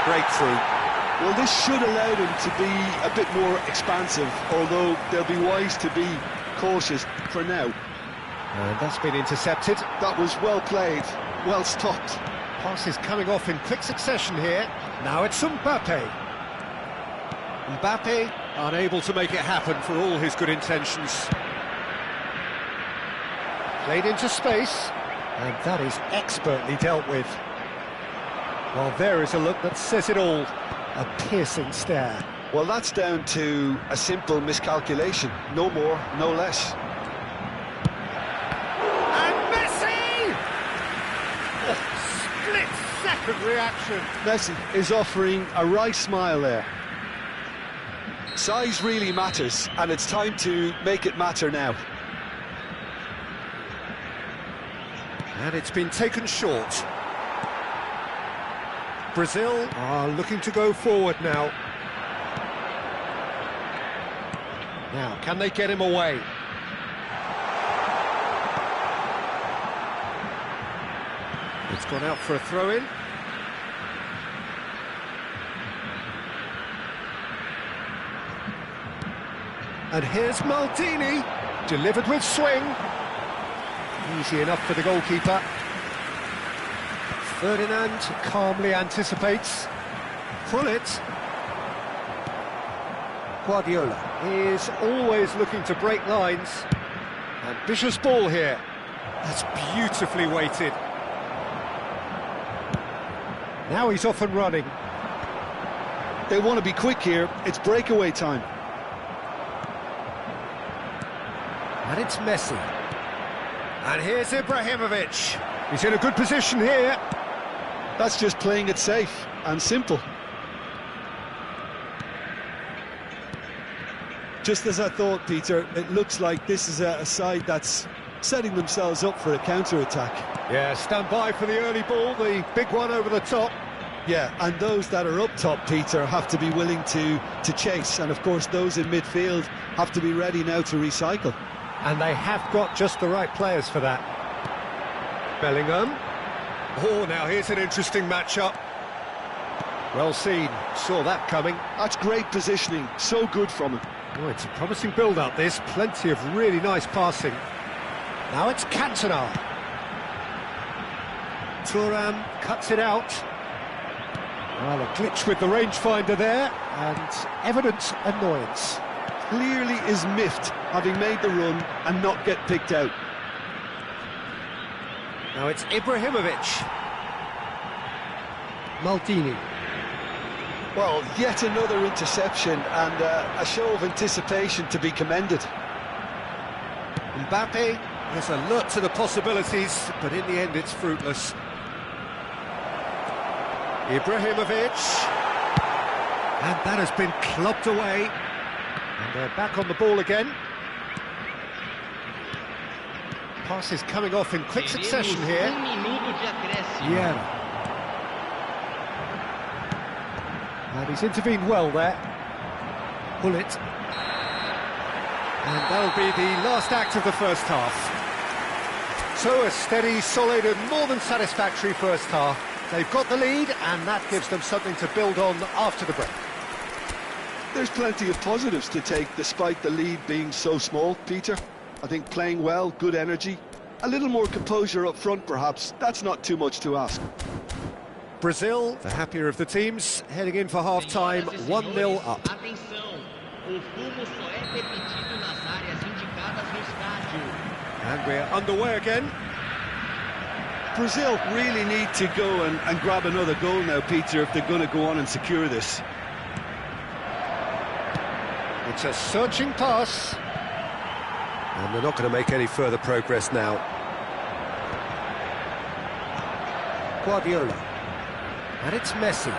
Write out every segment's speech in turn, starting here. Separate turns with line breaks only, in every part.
breakthrough.
Well, this should allow them to be a bit more expansive, although they'll be wise to be cautious for now.
And that's been intercepted.
That was well played, well stopped.
Pass is coming off in quick succession here. Now it's Mbappe. Mbappe unable to make it happen for all his good intentions. Played into space, and that is expertly dealt with. Well, there is a look that says it all. A piercing stare.
Well, that's down to a simple miscalculation. No more, no less.
And Messi! Oh, split-second reaction.
Messi is offering a wry smile there. Size really matters, and it's time to make it matter now.
And it's been taken short. Brazil are looking to go forward now. Now, can they get him away? It's gone out for a throw-in. And here's Maldini, delivered with swing. Easy enough for the goalkeeper. Ferdinand calmly anticipates. Gullit. Guardiola is always looking to break lines. Ambitious ball here. That's beautifully weighted. Now he's off and running.
They want to be quick here. It's breakaway time.
And it's Messi. And here's Ibrahimovic. He's in a good position here.
That's just playing it safe and simple. Just as I thought, Peter, it looks like this is a side that's setting themselves up for a counter-attack.
Yeah, stand by for the early ball, the big one over the top.
Yeah, and those that are up top, Peter, have to be willing to chase. And, of course, those in midfield have to be ready now to recycle.
And they have got just the right players for that. Bellingham. Oh, now here's an interesting matchup. Well seen, saw that coming.
That's great positioning, so good from him.
Oh, it's a promising build-up, this. Plenty of really nice passing. Now it's Cantona. Thuram cuts it out. Well, a glitch with the rangefinder there, and evident annoyance.
Clearly is miffed, having made the run and not get picked out.
Now it's Ibrahimovic. Maldini.
Well, yet another interception and a show of anticipation to be commended.
Mbappe is alert to the possibilities, but in the end it's fruitless. Ibrahimovic. And that has been clubbed away. And they're back on the ball again. Pass is coming off in quick succession here. Yeah. And he's intervened well there. Gullit. And that'll be the last act of the first half. So a steady, solid and more than satisfactory first half. They've got the lead and that gives them something to build on after the break.
There's plenty of positives to take despite the lead being so small, Peter. I think playing well, good energy, a little more composure up front perhaps, that's not too much to ask.
Brazil, the happier of the teams, heading in for half-time, 1-0 up. And we're underway again.
Brazil really need to go and grab another goal now, Peter, if they're going to go on and secure this.
It's a searching pass. And they're not going to make any further progress now. Guardiola. And it's Messi.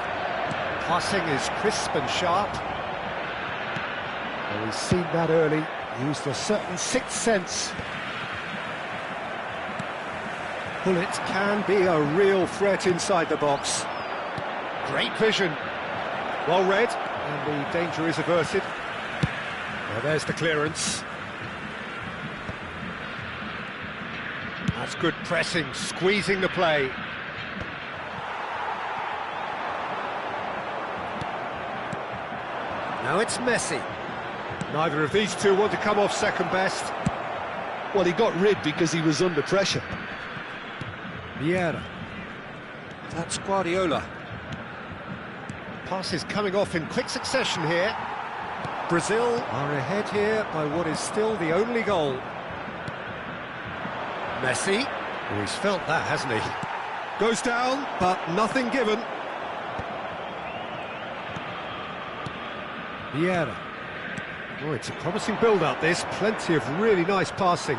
Passing is crisp and sharp. And we've seen that early. Used a certain sixth sense. Gullit can be a real threat inside the box. Great vision. Well read. And the danger is averted. Well, there's the clearance. That's good pressing, squeezing the play. Now it's Messi. Neither of these two want to come off second best.
Well, he got rid because he was under pressure.
Vieira. That's Guardiola. Passes coming off in quick succession here. Brazil are ahead here by what is still the only goal. Messi. Oh, he's felt that, hasn't he? Goes down, but nothing given. Vieira. Oh, it's a promising build-up, this. Plenty of really nice passing.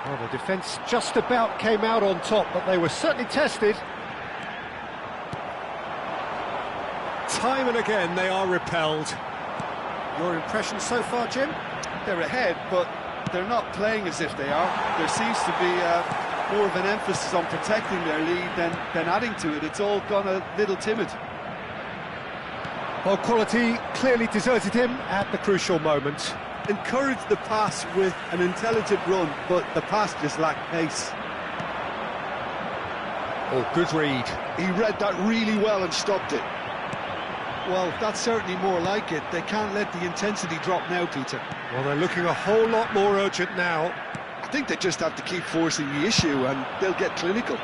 Well, the defence just about came out on top, but they were certainly tested. Time and again they are repelled. Your impression so far, Jim?
They're ahead, but they're not playing as if they are. There seems to be more of an emphasis on protecting their lead than adding to it. It's all gone a little timid.
Well, quality clearly deserted him at the crucial moment.
Encouraged the pass with an intelligent run, but the pass just lacked pace.
Oh, good read.
He read that really well and stopped it. Well, that's certainly more like it. They can't let the intensity drop now, Peter.
Well, they're looking a whole lot more urgent now.
I think they just have to keep forcing the issue and they'll get clinical.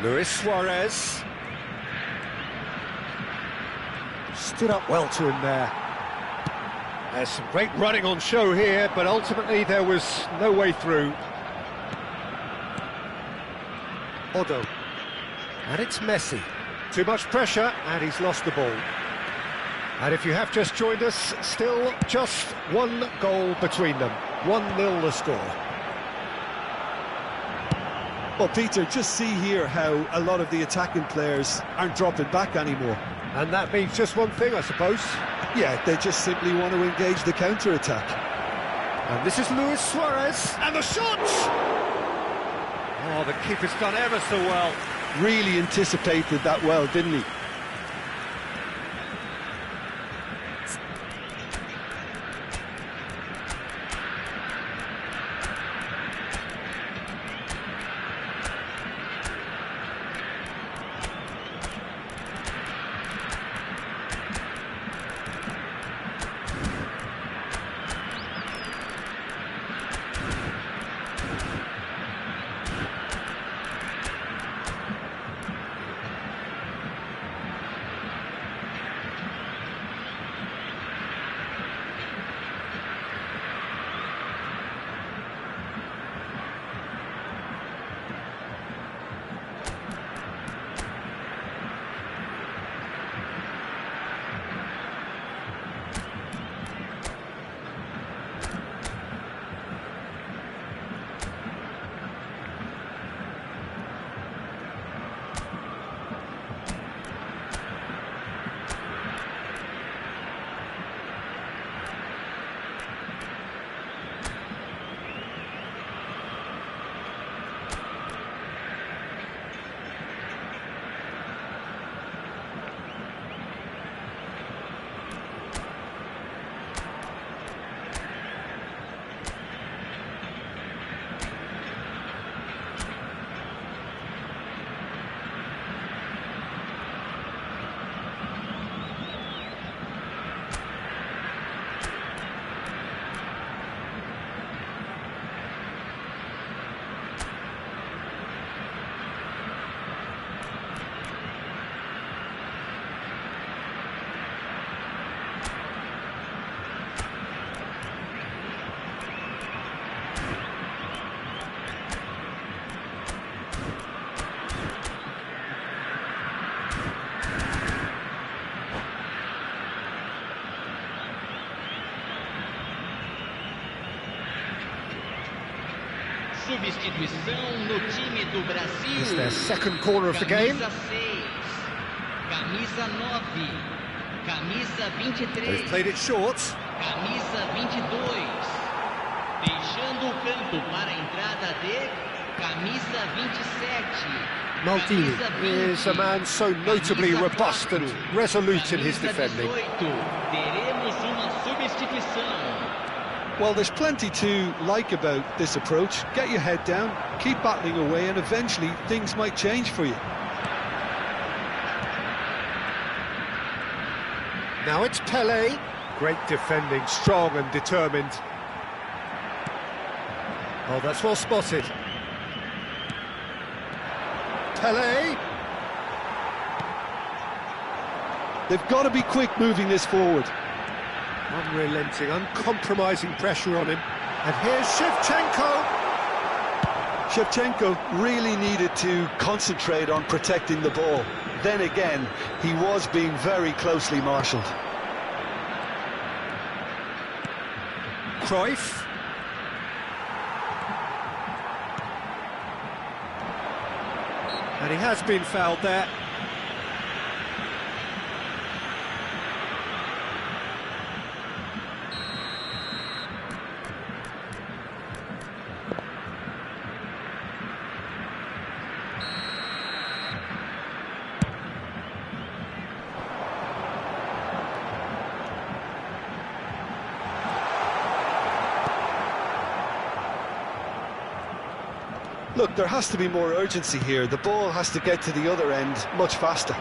Luis Suarez. Stood up well to him there. There's some great running on show here, but ultimately there was no way through. Odo. And it's Messi. Too much pressure, and he's lost the ball. And if you have just joined us, still just one goal between them. 1-0 the score.
Well, Peter, just see here how a lot of the attacking players aren't dropping back anymore.
And that means just one thing, I suppose.
Yeah, they just simply want to engage the counter-attack.
And this is Luis Suarez, and the shot! Oh, the keeper's done ever so well.
Really anticipated that well, didn't he?
Substituição no time do Brasil.
It's their second corner of the game.
Camisa 6, camisa 9, camisa 23.
They've played it short.
Camisa 22. Deixando o campo para a entrada de camisa 27.
Maldini
camisa 20,
is a man so notably
camisa
robust and
4,
resolute in his
camisa
defending.
18. Teremos uma substituição.
Well, there's plenty to like about this approach. Get your head down, keep battling away, and eventually things might change for you.
Now it's Pele. Great defending, strong and determined. Oh, that's well spotted. Pele.
They've got to be quick moving this forward.
Unrelenting, uncompromising pressure on him. And here's Shevchenko.
Shevchenko really needed to concentrate on protecting the ball. Then again, he was being very closely marshalled.
Cruyff. And he has been fouled there.
Look, there has to be more urgency here. The ball has to get to the other end much faster.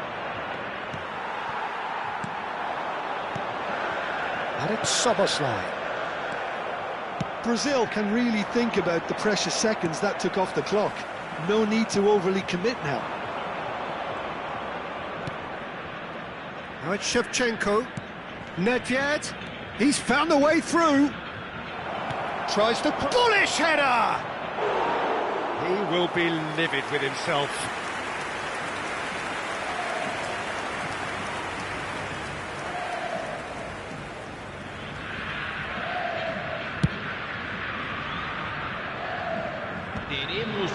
And it's Szoboszlai.
Brazil can really think about the precious seconds that took off the clock. No need to overly commit now.
Now it's Shevchenko. Nedved. He's found the way through. Tries the bullish header. He will be livid with himself.
Teremos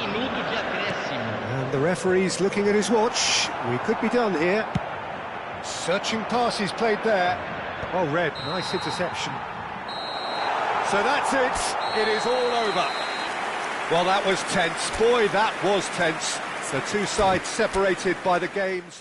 minuto de acréscimo.
And the referee's looking at his watch. We could be done here. Searching passes played there. Oh, red, nice interception. So that's it. It is all over. Well, that was tense. Boy, that was tense. The two sides separated by the game's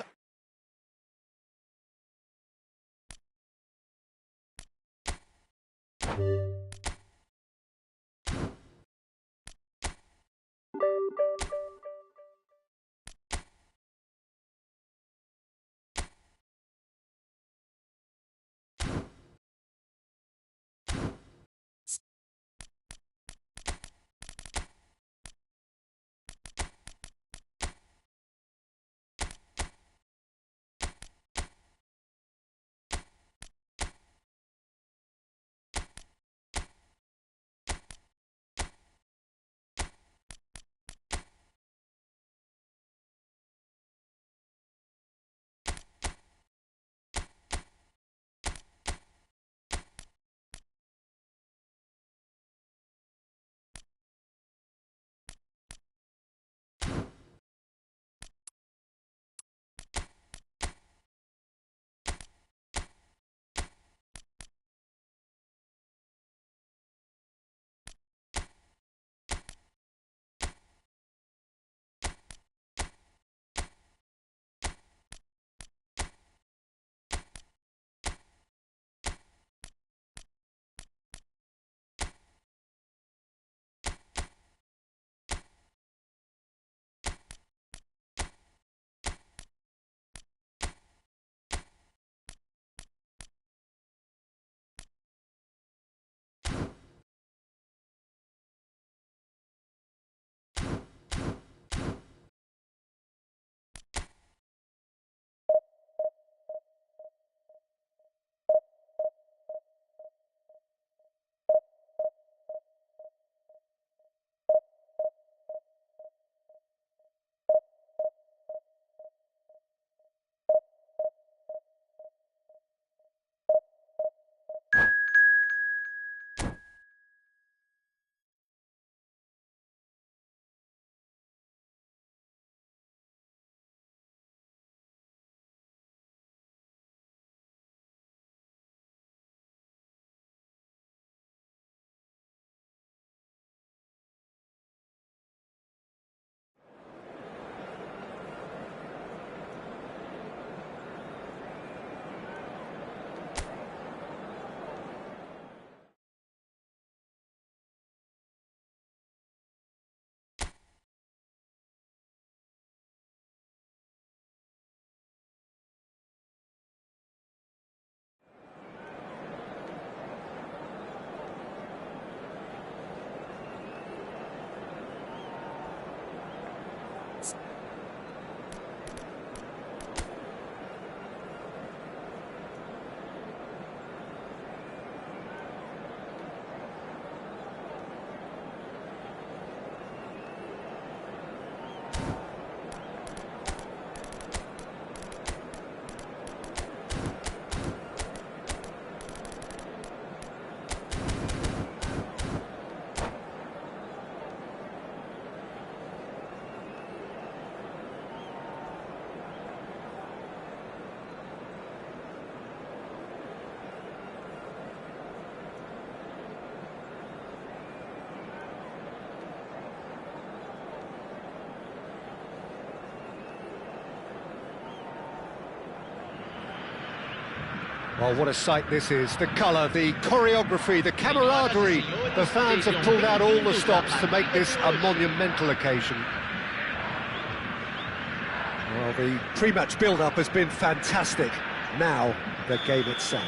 Well, what a sight this is. The colour, the choreography, the camaraderie. The fans have pulled out all the stops to make this a monumental occasion. Well, the pre-match build-up has been fantastic. Now, the game itself.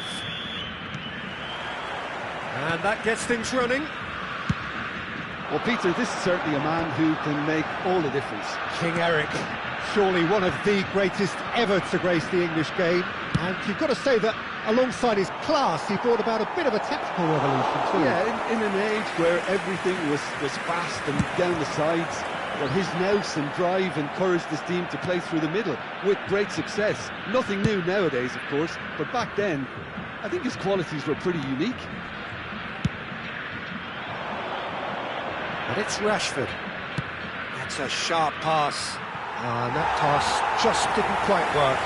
And that gets things running.
Well, Peter, this is certainly a man who can make all the difference.
King Eric, surely one of the greatest ever to grace the English game. And you've got to say that alongside his class, he brought about a bit of a tactical revolution too.
Yeah, in an age where everything was fast and down the sides, well, his nous and drive encouraged his team to play through the middle with great success. Nothing new nowadays, of course, but back then, I think his qualities were pretty unique.
And it's Rashford. That's a sharp pass. And that pass just didn't quite work.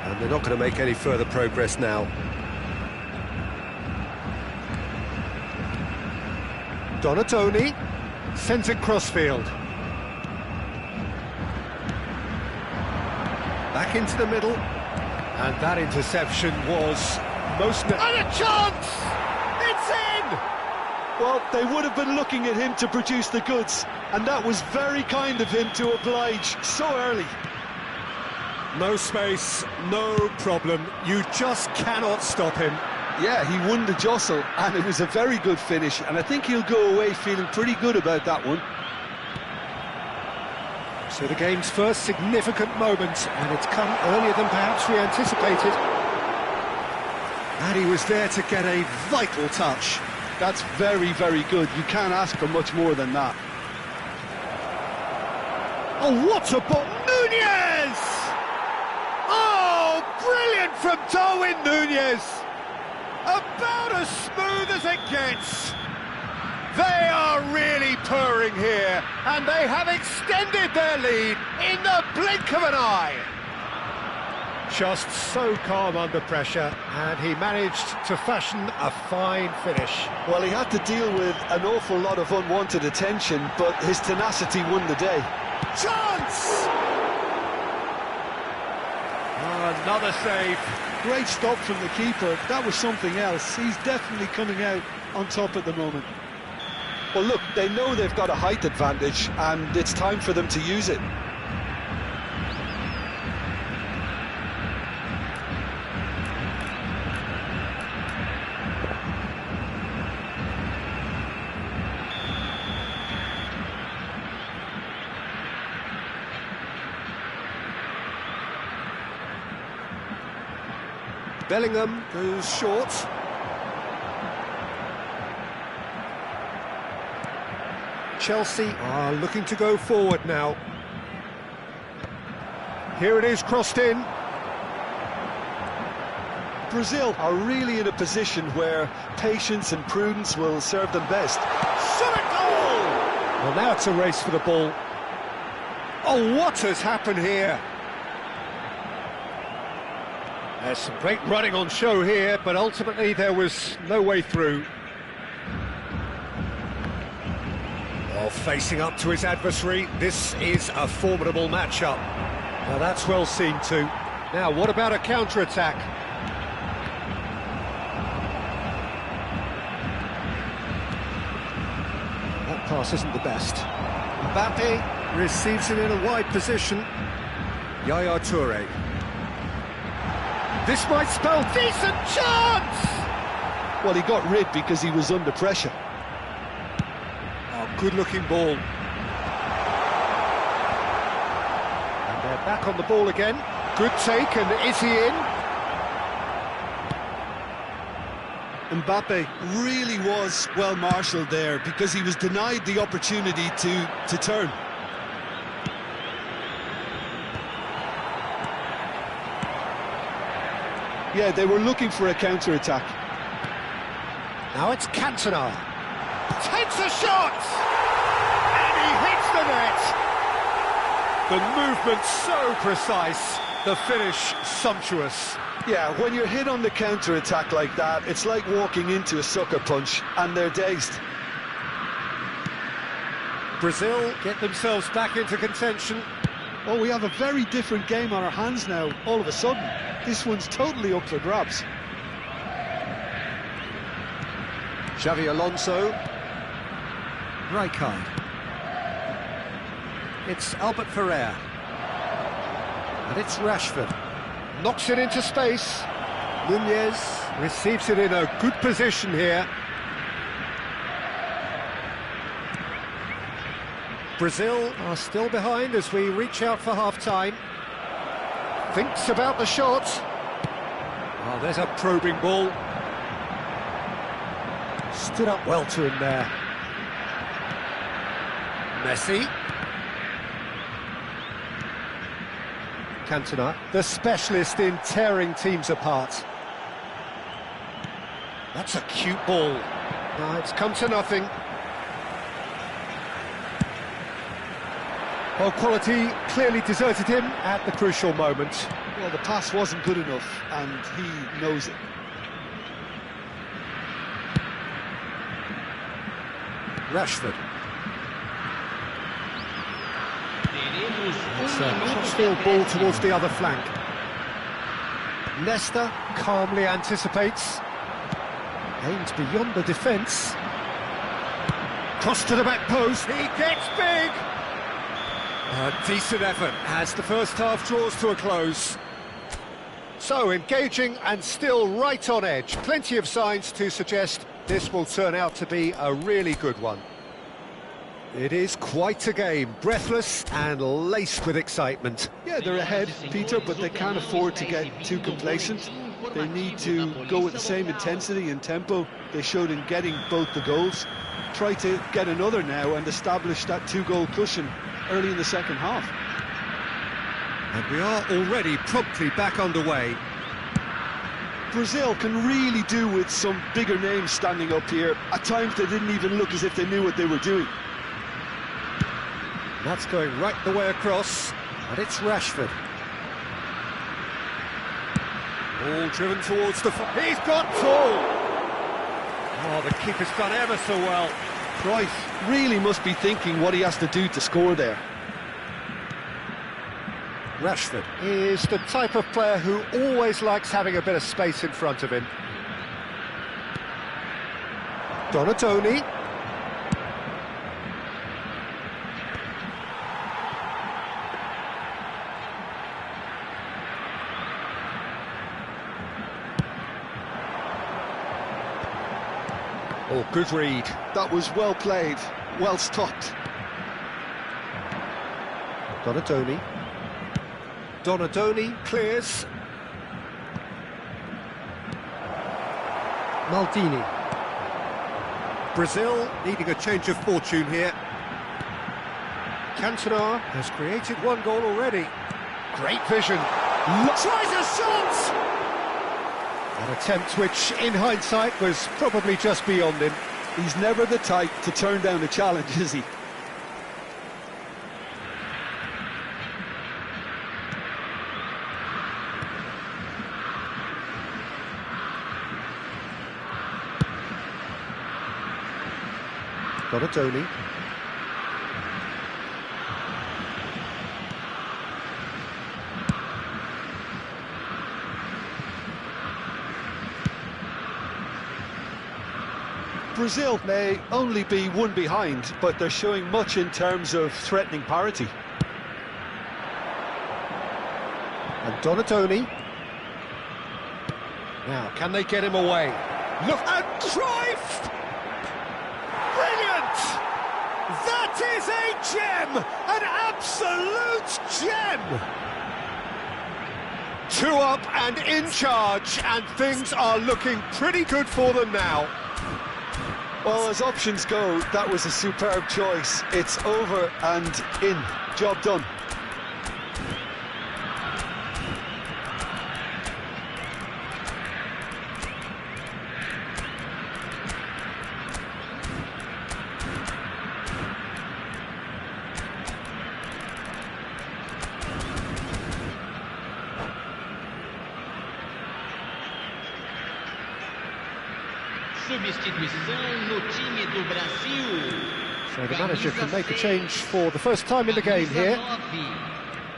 And they're not going to make any further progress now. Donatoni sends it crossfield. Back into the middle. And that interception was most... And a chance! It's in!
Well, they would have been looking at him to produce the goods, and that was very kind of him to oblige so early.
No space, no problem. You just cannot stop him.
Yeah, he won the jostle, and it was a very good finish, and I think he'll go away feeling pretty good about that one.
So the game's first significant moment, and it's come earlier than perhaps we anticipated. And he was there to get a vital touch.
That's very, very good. You can't ask for much more than that.
Oh, what a ball! Nunez! Oh, brilliant from Darwin Nunez! About as smooth as it gets. They are really purring here, and they have extended their lead in the blink of an eye. Just so calm under pressure, and he managed to fashion a fine finish.
Well, he had to deal with an awful lot of unwanted attention, but his tenacity won the day.
Chance! Oh, another save.
Great stop from the keeper. That was something else. He's definitely coming out on top at the moment. Well, look, they know they've got a height advantage, and it's time for them to use it.
Bellingham goes short. Chelsea are looking to go forward now. Here it is, crossed in.
Brazil are really in a position where patience and prudence will serve them best.
Shot a goal! Well, now it's a race for the ball. Oh, what has happened here? There's some great running on show here, but ultimately there was no way through. Well, facing up to his adversary, this is a formidable matchup. Now that's well seen too. Now, what about a counter-attack? That pass isn't the best. Mbappe receives it in a wide position. Yaya Toure. This might spell decent chance!
Well, he got rid because he was under pressure.
Oh, good-looking ball. And they're back on the ball again. Good take, and is he in?
Mbappe really was well marshalled there because he was denied the opportunity to turn. Yeah, they were looking for a counter-attack.
Now it's Cantona. Takes a shot! And he hits the net! The movement so precise, the finish sumptuous.
Yeah, when you're hit on the counter-attack like that, it's like walking into a sucker punch, and they're dazed.
Brazil get themselves back into contention.
Oh, we have a very different game on our hands now, all of a sudden. This one's totally up for grabs.
Xavi Alonso. Rijkaard. It's Albert Ferrer. And it's Rashford. Knocks it into space. Nunez receives it in a good position here. Brazil are still behind as we reach out for half-time. Thinks about the shot. Oh, there's a probing ball. Stood up well to him there. Messi. Cantona, the specialist in tearing teams apart. That's a cute ball. No, it's come to nothing. Well, quality clearly deserted him at the crucial moment.
Well, the pass wasn't good enough, and he knows it.
Rashford.
It's
a hostile ball towards the other flank. Leicester calmly anticipates. Aims beyond the defence. Cross to the back post. He gets big! A decent effort as the first half draws to a close. So, engaging and still right on edge. Plenty of signs to suggest this will turn out to be a really good one. It is quite a game, breathless and laced with excitement.
Yeah, they're ahead, Peter, but they can't afford to get too complacent. They need to go with the same intensity and tempo they showed in getting both the goals. Try to get another now and establish that two-goal cushion early in the second half.
And we are already promptly back underway.
Brazil can really do with some bigger names standing up here. At times they didn't even look as if they knew what they were doing.
That's going right the way across, and it's Rashford. Ball driven towards the... He's got tall! Oh, the keeper's done ever so well.
Cruyff really must be thinking what he has to do to score there.
Rashford is the type of player who always likes having a bit of space in front of him. Donatoni. Oh, good read.
That was well played, well stopped.
Donatoni. Donatoni clears. Maldini. Brazil needing a change of fortune here. Cantona has created one goal already. Great vision. Tries a shot! An attempt which, in hindsight, was probably just beyond him.
He's never the type to turn down a challenge, is he?
Donatoni.
Brazil may only be one behind, but they're showing much in terms of threatening parity.
And Donatoni. Now, can they get him away? Look, and Cruyff! Brilliant! That is a gem! An absolute gem! 2 up and in charge, and things are looking pretty good for them now.
Well, as options go, that was a superb choice. It's over and in. Job done.
Substituição no time do Brasil.
So the manager can make a change for the first time in the game here.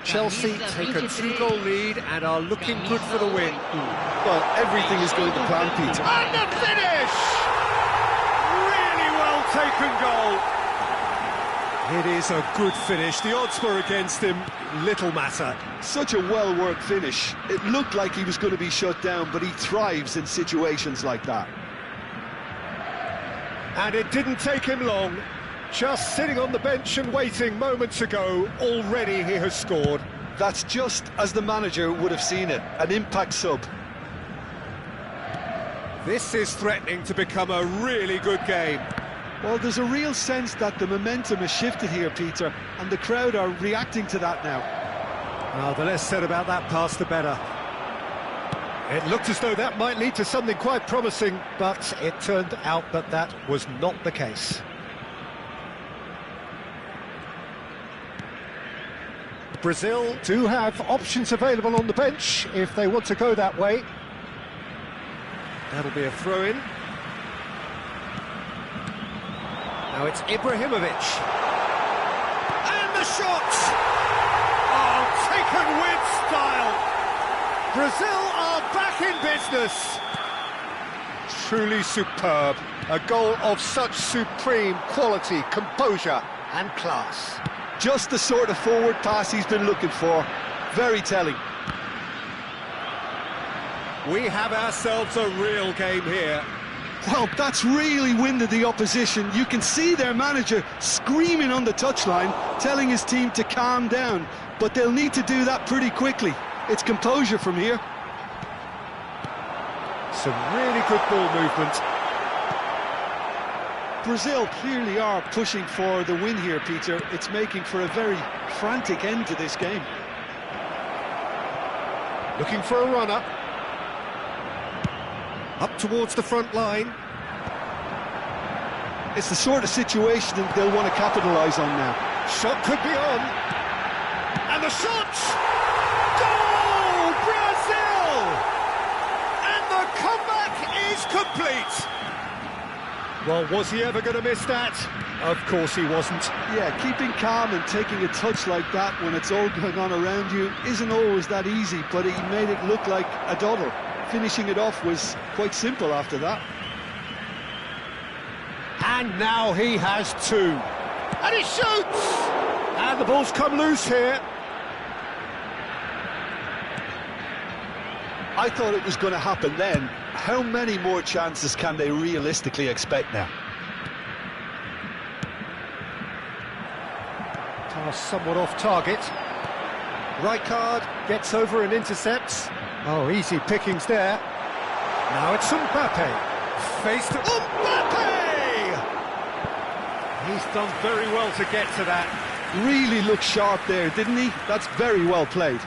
Chelsea take a 2-goal lead and are looking good for the win.
Well, everything is going to plan, Peter.
And the finish! Really well taken goal. It is a good finish. The odds were against him. Little matter.
Such a well-worked finish. It looked like he was going to be shut down, but he thrives in situations like that.
And it didn't take him long. Just sitting on the bench and waiting moments ago, already he has scored.
That's just as the manager would have seen it, an impact sub.
This is threatening to become a really good game.
Well, there's a real sense that the momentum has shifted here, Peter, and the crowd are reacting to that now.
Well, the less said about that pass, the better. It looked as though that might lead to something quite promising, but it turned out that that was not the case. Brazil do have options available on the bench if they want to go that way. That'll be a throw-in. Now it's Ibrahimovic. And the shot! Oh, taken with style! Brazil are back in business! Truly superb. A goal of such supreme quality, composure and class.
Just the sort of forward pass he's been looking for. Very telling.
We have ourselves a real game here.
Well, that's really winded the opposition. You can see their manager screaming on the touchline, telling his team to calm down. But they'll need to do that pretty quickly. It's composure from here.
Some really good ball movement.
Brazil clearly are pushing for the win here, Peter. It's making for a very frantic end to this game.
Looking for a runner. Up towards the front line.
It's the sort of situation that they'll want to capitalise on now.
Shot could be on. And the shot! Goal! Brazil! And the comeback is complete. Well, was he ever going to miss that? Of course he wasn't.
Yeah, keeping calm and taking a touch like that when it's all going on around you isn't always that easy, but he made it look like a doddle. Finishing it off was quite simple after that.
And now he has two. And he shoots! And the ball's come loose here.
I thought it was going to happen then. How many more chances can they realistically expect now?
Pass somewhat off target. Rijkaard gets over and intercepts. Oh, easy pickings there. Now it's Mbappe. Face to Mbappe! He's done very well to get to that.
Really looked sharp there, didn't he? That's very well played.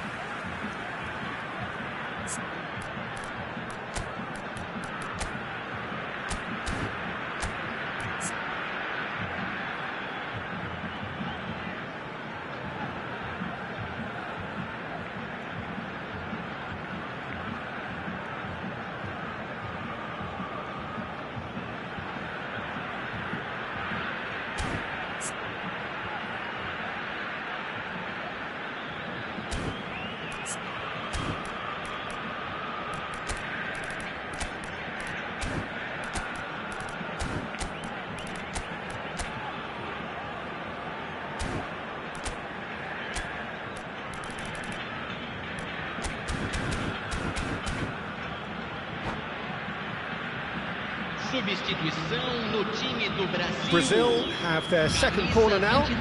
Substituição no time do Brasil.
Brazil have their second corner now.
Sai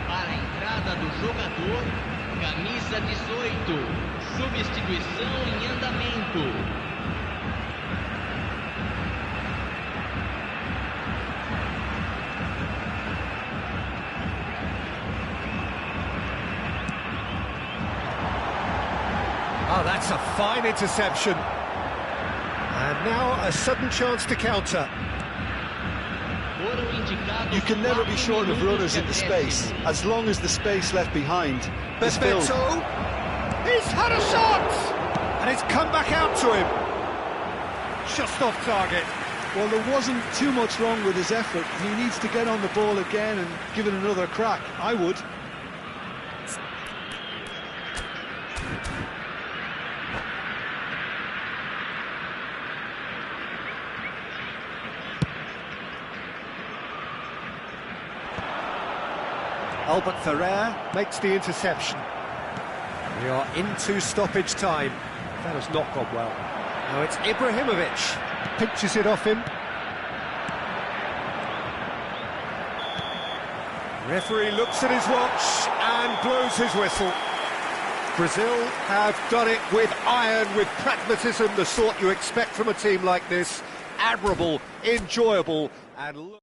para a entrada do jogador, camisa 18. Substituição em andamento.
Oh, that's a fine interception. And now a sudden chance to counter.
You can never be short of runners into space, as long as the space left behind is filled.
Bebeto, he's had a shot! And it's come back out to him. Just off target.
Well, there wasn't too much wrong with his effort. He needs to get on the ball again and give it another crack. I would.
Albert Ferrer makes the interception. We are into stoppage time. That has not gone well. Now it's Ibrahimovic. Pinches it off him. Referee looks at his watch and blows his whistle. Brazil have done it with iron, with pragmatism, the sort you expect from a team like this. Admirable, enjoyable, and...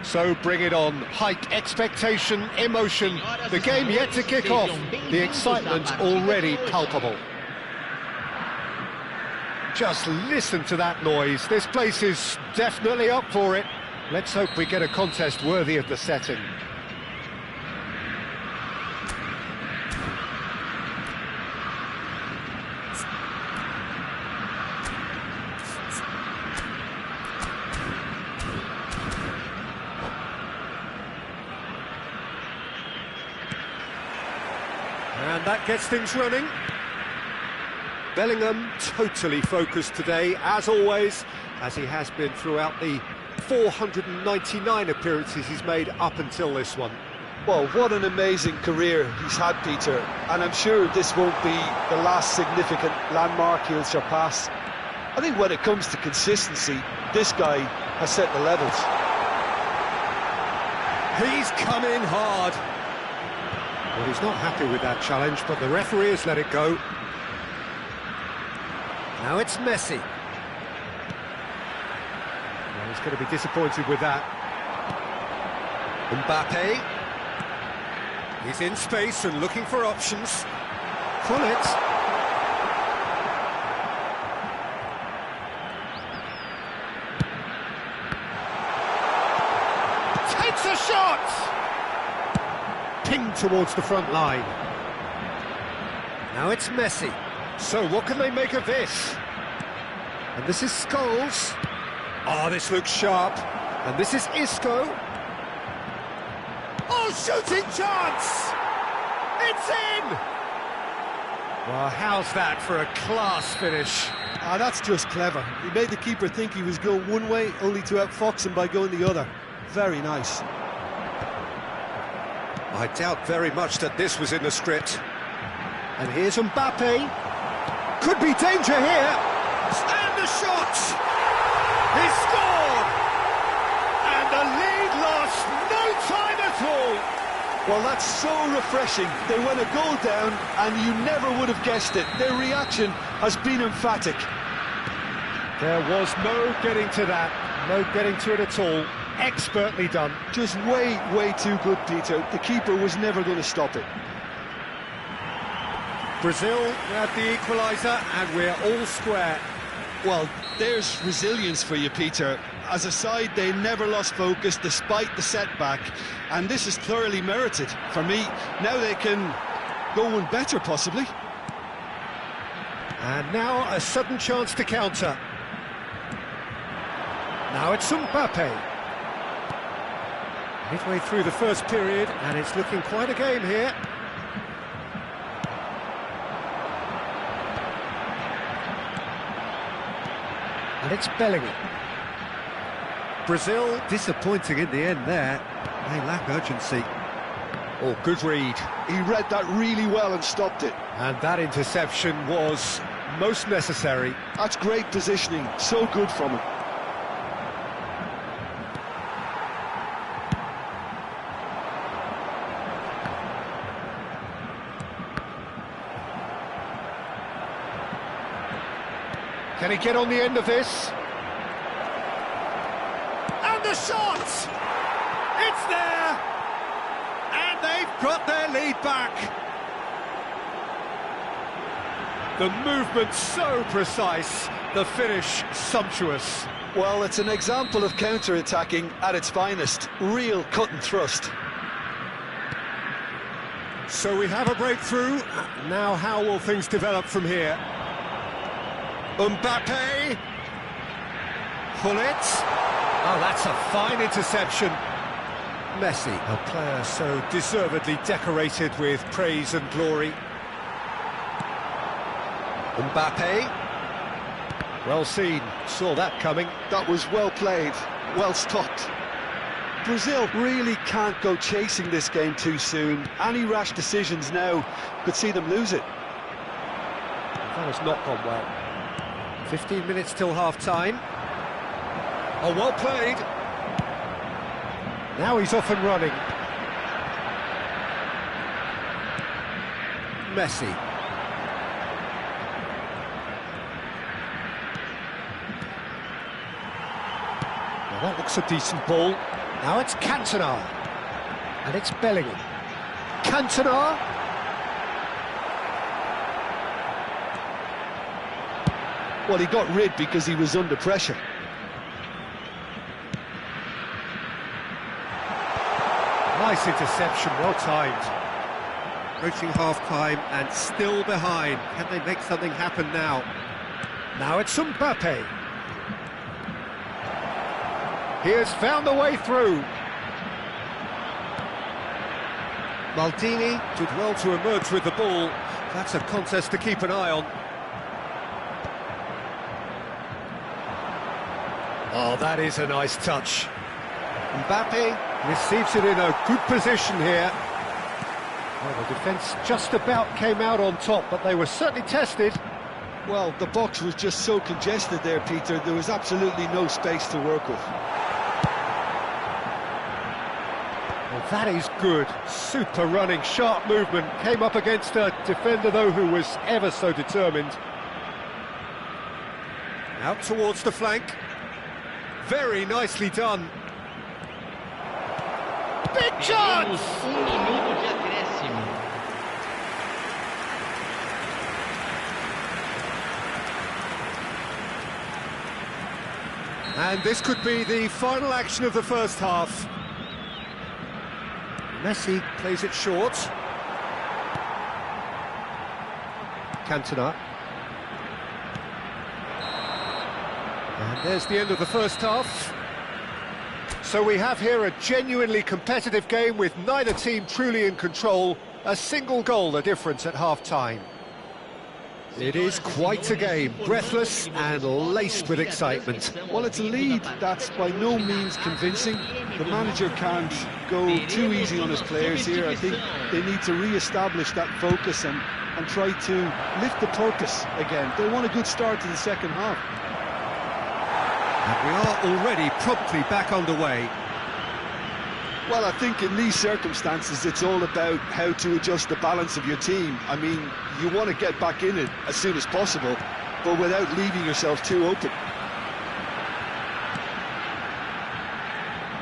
So bring it on. Hype, expectation, emotion. The game yet to kick off. The excitement already palpable. Just listen to that noise. This place is definitely up for it. Let's hope we get a contest worthy of the setting. And that gets things running. Bellingham totally focused today, as always, as he has been throughout the 499 appearances he's made up until this one.
Well, what an amazing career he's had, Peter, and I'm sure this won't be the last significant landmark he'll surpass. I think when it comes to consistency, this guy has set the levels.
He's come in hard. Well, he's not happy with that challenge, but the referee has let it go. Now it's Messi. Well, he's going to be disappointed with that. Mbappe. He's in space and looking for options. Gullit. Takes a shot! Pinged towards the front line. Now it's Messi. So what can they make of this? And this is Scholes. Oh, this looks sharp. And this is Isco. Oh, shooting chance! It's in! Well, how's that for a class finish?
Ah, that's just clever. He made the keeper think he was going one way, only to outfox him by going the other. Very nice.
I doubt very much that this was in the script. And here's Mbappe. Could be danger here. And the shot! He scored! And the lead lost no time at all.
Well, that's so refreshing. They went a goal down, and you never would have guessed it. Their reaction has been emphatic.
There was no getting to that. No getting to it at all. Expertly done.
Just way too good, Peter. The keeper was never going to stop it.
Brazil had the equaliser, and we're all square.
Well, there's resilience for you, Peter. As a side, they never lost focus despite the setback, and this is thoroughly merited. For me, now they can go one better, possibly.
And now a sudden chance to counter. Now it's Mbappe. Midway through the first period, and it's looking quite a game here. And it's Bellingham. Brazil disappointing in the end there. They lack urgency. Oh, good read.
He read that really well and stopped it.
And that interception was most necessary.
That's great positioning. So good from him.
Can he get on the end of this? And the shot! It's there! And they've got their lead back. The movement so precise, the finish sumptuous.
Well, it's an example of counter-attacking at its finest. Real cut and thrust.
So we have a breakthrough. Now how will things develop from here? Mbappe. Gullit. Oh, that's a fine interception. Messi, a player so deservedly decorated with praise and glory. Mbappe. Well seen, saw that coming.
That was well played, well stopped. Brazil really can't go chasing this game too soon. Any rash decisions now could see them lose it.
That has not gone well. 15 minutes till half-time. Oh, well played. Now he's off and running. Messi. Well, that looks a decent ball. Now it's Cantona. And it's Bellingham. Cantona.
Well, he got rid because he was under pressure.
Nice interception, well timed. Approaching half-time and still behind. Can they make something happen now? Now it's Mbappe. He has found the way through. Maldini did well to emerge with the ball. That's a contest to keep an eye on. Oh, that is a nice touch. Mbappe receives it in a good position here. Well, the defence just about came out on top, but they were certainly tested.
Well, the box was just so congested there, Peter. There was absolutely no space to work with.
Well, that is good. Super running, sharp movement. Came up against a defender, though, who was ever so determined. Out towards the flank. Very nicely done. Big chance!
Minuto de acréscimo.
And this could be the final action of the first half. Messi plays it short. Cantona. And there's the end of the first half. So we have here a genuinely competitive game with neither team truly in control. A single goal the difference at half-time. It is quite a game, breathless and laced with excitement.
Well, it's a lead that's by no means convincing. The manager can't go too easy on his players here. I think they need to re-establish that focus and try to lift the purpose again. They want a good start to the second half.
And we are already promptly back underway.
Well, I think in these circumstances it's all about how to adjust the balance of your team. I mean, you want to get back in it as soon as possible, but without leaving yourself too open.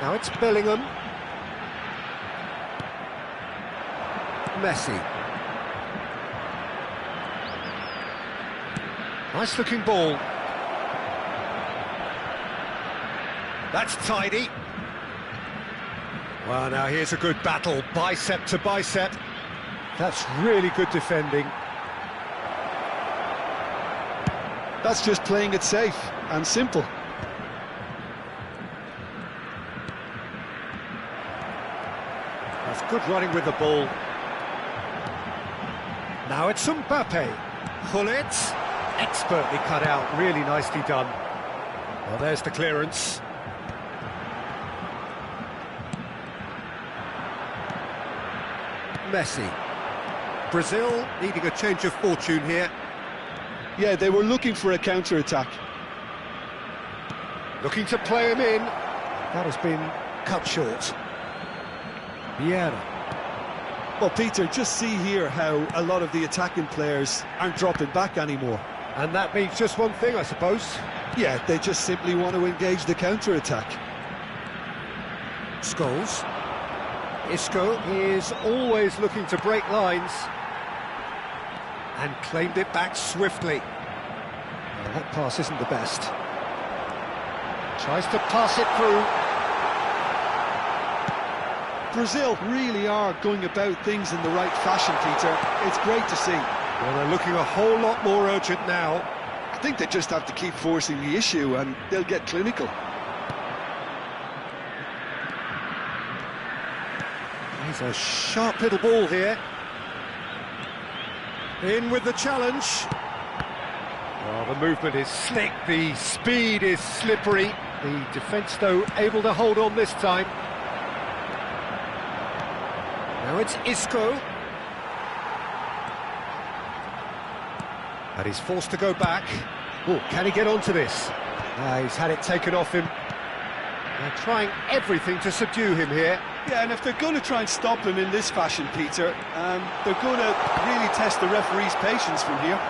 Now it's Bellingham. Messi. Nice looking ball. That's tidy. Well, now here's a good battle, bicep to bicep. That's really good defending.
That's just playing it safe and simple.
That's good running with the ball. Now it's Mbappe. Gullit, expertly cut out, really nicely done. Well, there's the clearance. Messi. Brazil needing a change of fortune here.
Yeah, they were looking for a counter-attack.
Looking to play him in. That has been cut short. Vieira.
Well, Peter, just see here how a lot of the attacking players aren't dropping back anymore.
And that means just one thing, I suppose.
Yeah, they just simply want to engage the counter-attack.
Scholes. Isco is always looking to break lines. And claimed it back swiftly. Well, that pass isn't the best. Tries to pass it through.
Brazil really are going about things in the right fashion, Peter. It's great to see.
Well, they're looking a whole lot more urgent now.
I think they just have to keep forcing the issue and they'll get clinical.
He's a sharp little ball here. In with the challenge. Well, the movement is slick, the speed is slippery. The defence, though, able to hold on this time. Now it's Isco. And he's forced to go back. Oh, can he get onto this? He's had it taken off him. They're trying everything to subdue him here.
Yeah, and if they're going to try and stop him in this fashion, Peter, they're going to really test the referee's patience from here.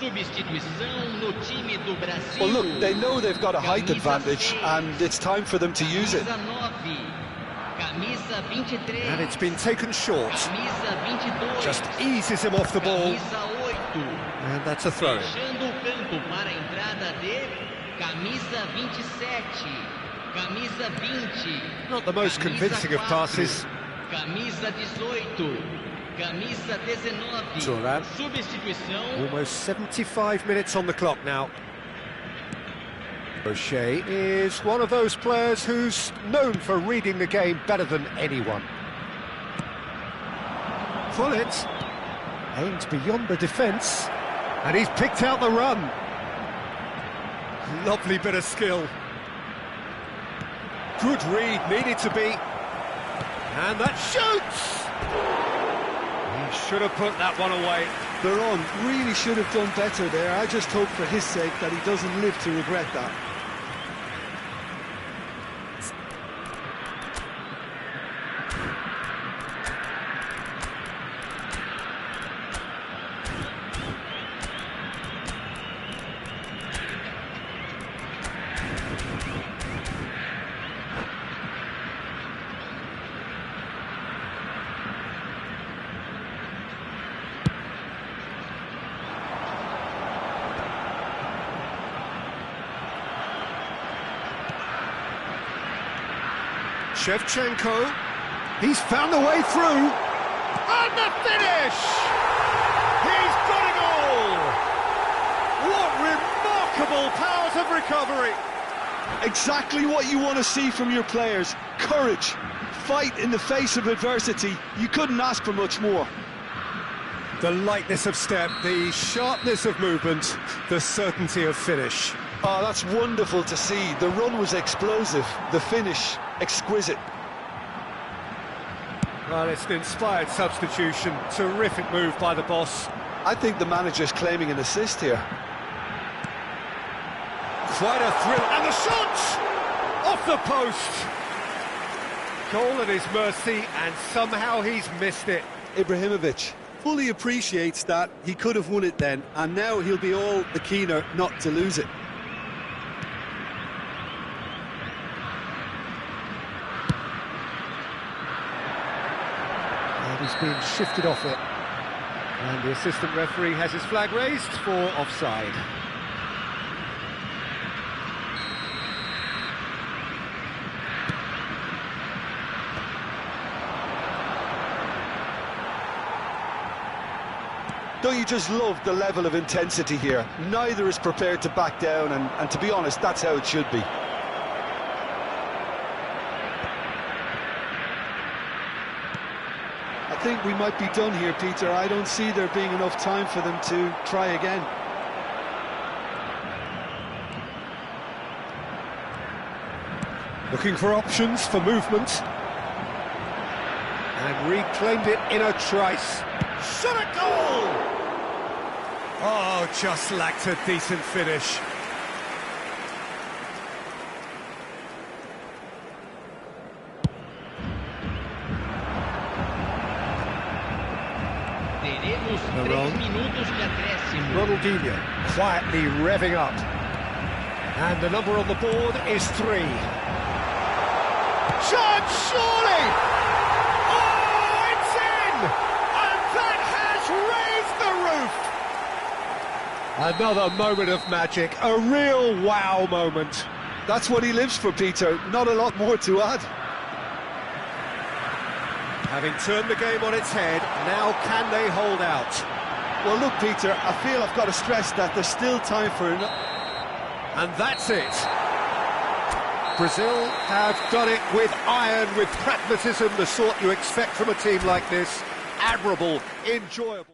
Substituição no time do Brasil.
Well, look, they know they've got a height advantage, and it's time for them to use it.
Camisa 23.
And it's been taken short.
Camisa 22.
Just eases him off the ball.
Camisa 8.
And that's a throw.
Fechando o campo para a entrada de camisa 27. Camisa 20.
Not the most convincing of passes.
Camisa 18. Camisa 19.
Thuram.
Substituição.
Almost 75 minutes on the clock now. O'Shea is one of those players who's known for reading the game better than anyone. Gullit aimed beyond the defence, and he's picked out the run. Lovely bit of skill. Good read, needed to be. And that shoots! He should have put that one away.
Veron really should have done better there. I just hope for his sake that he doesn't live to regret that.
Shevchenko, he's found a way through, and the finish! He's got it all! What remarkable powers of recovery!
Exactly what you want to see from your players. Courage, fight in the face of adversity. You couldn't ask for much more.
The lightness of step, the sharpness of movement, the certainty of finish.
Oh, that's wonderful to see. The run was explosive, the finish exquisite.
Well, it's an inspired substitution. Terrific move by the boss.
I think the manager's claiming an assist here.
Quite a thrill, and the shot! Off the post! Goal at his mercy, and somehow he's missed it.
Ibrahimovic fully appreciates that he could have won it then, and now he'll be all the keener not to lose it.
And he's been shifted off it. And the assistant referee has his flag raised for offside.
Don't you just love the level of intensity here? Neither is prepared to back down, and to be honest, that's how it should be. I think we might be done here, Peter. I don't see there being enough time for them to try again.
Looking for options for movement. And reclaimed it in a trice. Shot a goal! Oh, just lacked a decent finish.
Teremos 3 minutos de acréscimo.
Ronaldinho quietly revving up. And the number on the board is 3. Shot, surely! Oh, it's in! And that has raised the roof! Another moment of magic, a real wow moment.
That's what he lives for, Peter. Not a lot more to add.
Having turned the game on its head, now can they hold out?
Well, look, Peter, I feel I've got to stress that there's still time for it.
And that's it. Brazil have done it with iron, with pragmatism, the sort you expect from a team like this. Admirable, enjoyable.